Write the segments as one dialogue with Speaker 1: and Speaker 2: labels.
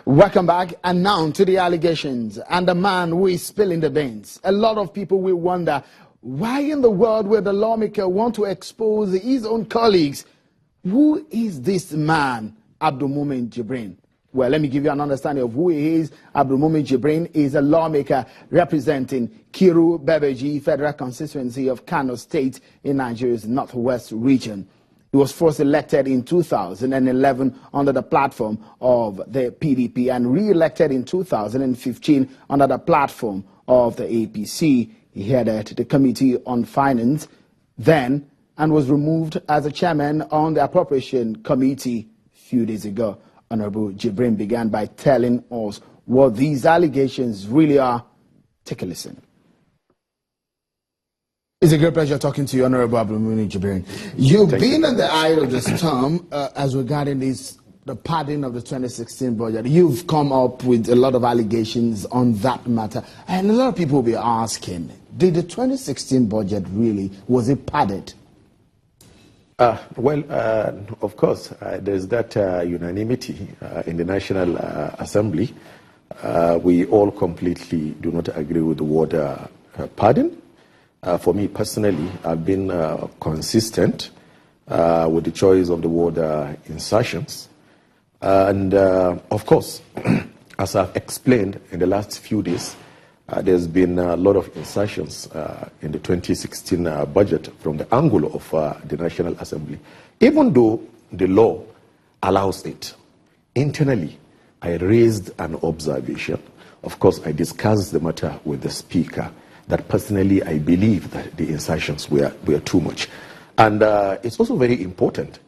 Speaker 1: Welcome back, and now to the allegations and the man who is spilling the beans. A lot of people will wonder, why in the world would the lawmaker want to expose his own colleagues? Who is this man, Abdulmumin Jibrin? Well, let me give you an understanding of who he is. Abdulmumin Jibrin is a lawmaker representing Kiru Bebeji Federal Constituency of Kano State in Nigeria's Northwest region. He was first elected in 2011 under the platform of the PDP and re-elected in 2015 under the platform of the APC. He headed the Committee on Finance then and was removed as a chairman on the Appropriation Committee a few days ago. Honorable Jibrin began by telling us what these allegations really are. Take a listen. It's a great pleasure talking to you, Honorable Abdulmumin Jibrin. You've been in the eye of the storm as regarding the padding of the 2016 budget. You've come up with a lot of allegations on that matter. And a lot of people will be asking, did the 2016 budget really, was it padded?
Speaker 2: Of course, there's that unanimity in the National Assembly. We all completely do not agree with the word padding. For me personally, I've been consistent with the choice of the word insertions. Of course, as I've explained in the last few days, there's been a lot of insertions in the 2016 budget from the angle of the National Assembly. Even though the law allows it, internally, I raised an observation. Of course, I discussed the matter with the Speaker, that personally I believe that the insertions were too much. And it's also very important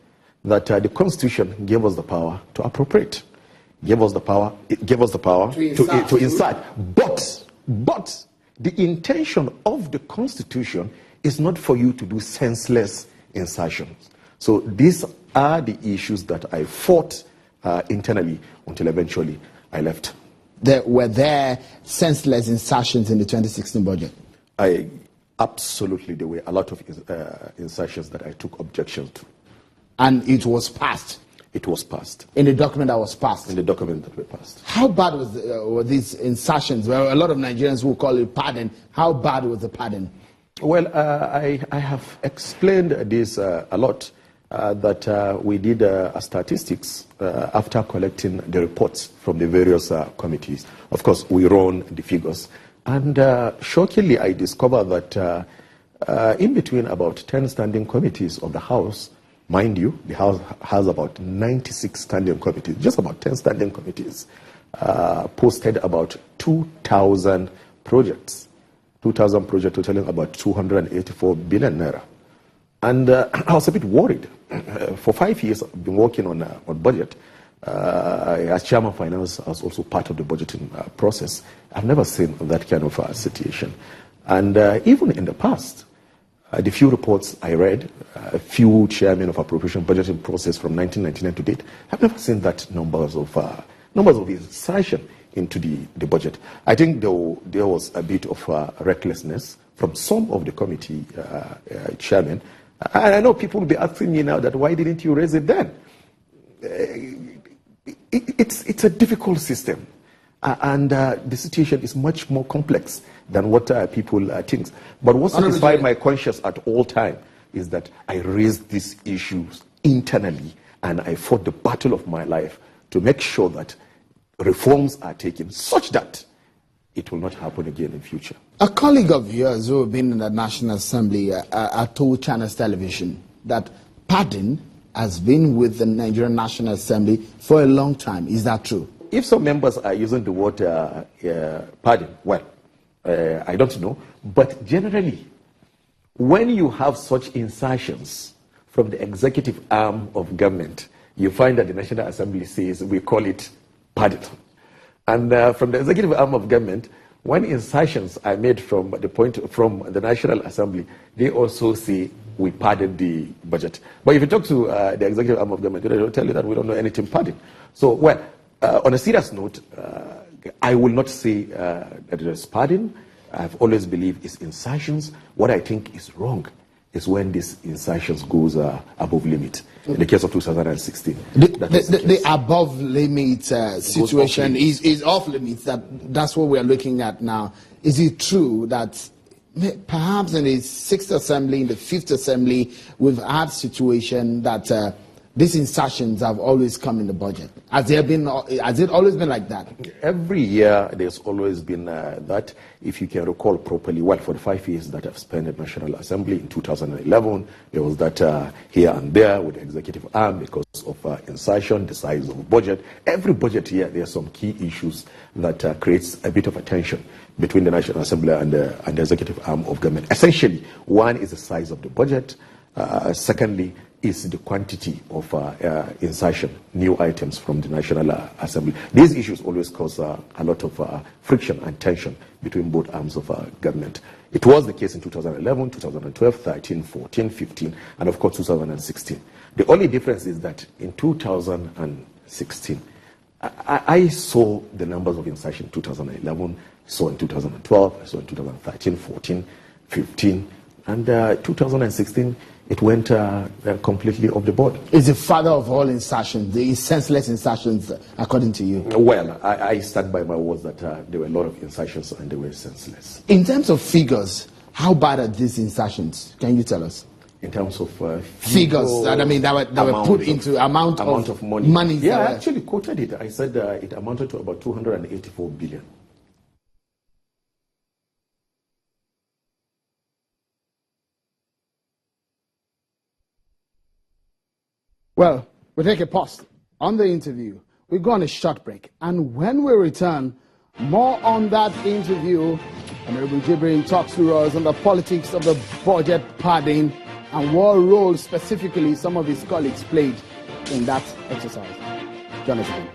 Speaker 2: that the Constitution gave us the power to appropriate, gave us the power to insert. But the intention of the Constitution is not for you to do senseless insertions. So these are the issues that I fought internally until eventually I left.
Speaker 1: Were there senseless insertions in the 2016 budget?
Speaker 2: Absolutely, there were a lot of insertions that I took objection to.
Speaker 1: And it was passed?
Speaker 2: It was passed.
Speaker 1: In the document that was passed?
Speaker 2: In the document that was passed.
Speaker 1: How bad were these insertions? Well, a lot of Nigerians will call it padding. How bad was the padding?
Speaker 2: Well, I have explained this a lot, that we did statistics after collecting the reports from the various committees. Of course, we run the figures. And shockingly, I discovered that in between about 10 standing committees of the House, mind you, the House has about 96 standing committees, just about 10 standing committees, posted about 2,000 projects. 2,000 projects totaling about 284 billion naira. And I was a bit worried. For 5 years, I've been working on budget. As Chairman of Finance, I was also part of the budgeting process. I've never seen that kind of situation. And even in the past, the few reports I read, a few chairmen of appropriation budgeting process from 1999 to date, I've never seen that numbers of insertion into the budget. I think there was a bit of recklessness from some of the committee chairmen. And I know people will be asking me now that why didn't you raise it then? It's a difficult system, and the situation is much more complex than what people think. But what satisfied my conscience at all time is that I raised these issues internally, and I fought the battle of my life to make sure that reforms are taken such that it will not happen again in future.
Speaker 1: A colleague of yours who have been in the National Assembly told Channels Television that padding has been with the Nigerian National Assembly for a long time. Is that true?
Speaker 2: If some members are using the word padding, well, I don't know. But generally, when you have such insertions from the executive arm of government, you find that the National Assembly says we call it padding. And from the executive arm of government, when insertions are made from the National Assembly, they also say we padded the budget. But if you talk to the executive arm of government, they will tell you that we don't know anything padding. So, well, on a serious note, I will not say that it is padding. I've always believed it's insertions. What I think is wrong is when these insertions goes above limit. In the case of 2016,
Speaker 1: the above limit situation is off limits. That's what we are looking at now. Is it true that perhaps in the 6th Assembly, in the 5th Assembly, we've had situation that these insertions have always come in the budget? Has it always been like that?
Speaker 2: Every year, there's always been that. If you can recall properly, well, for the 5 years that I've spent at National Assembly, in 2011, there was that here and there with the executive arm because of insertion, the size of the budget. Every budget year, there are some key issues that creates a bit of a tension between the National Assembly and the executive arm of government. Essentially, one is the size of the budget. Secondly, is the quantity of insertion, new items from the National Assembly. These issues always cause a lot of friction and tension between both arms of government. It was the case in 2011, 2012, 13, 14, 15, and of course 2016. The only difference is that in 2016, I saw the numbers of insertion in 2011, saw in 2012, I saw in 2013, 14, 15, and 2016, it went completely off the board.
Speaker 1: Is the father of all insertions, the senseless insertions, according to you?
Speaker 2: Well, I stand by my words that there were a lot of insertions and they were senseless.
Speaker 1: In terms of figures, how bad are these insertions? Can you tell us?
Speaker 2: In terms of
Speaker 1: figures, that were put into amount of money.
Speaker 2: Yeah, I actually quoted it. I said it amounted to about 284 billion.
Speaker 1: Well, we'll take a pause on the interview. We go on a short break. And when we return, more on that interview. Honorable Jibrin talks to us on the politics of the budget padding and what role specifically some of his colleagues played in that exercise. Join us again.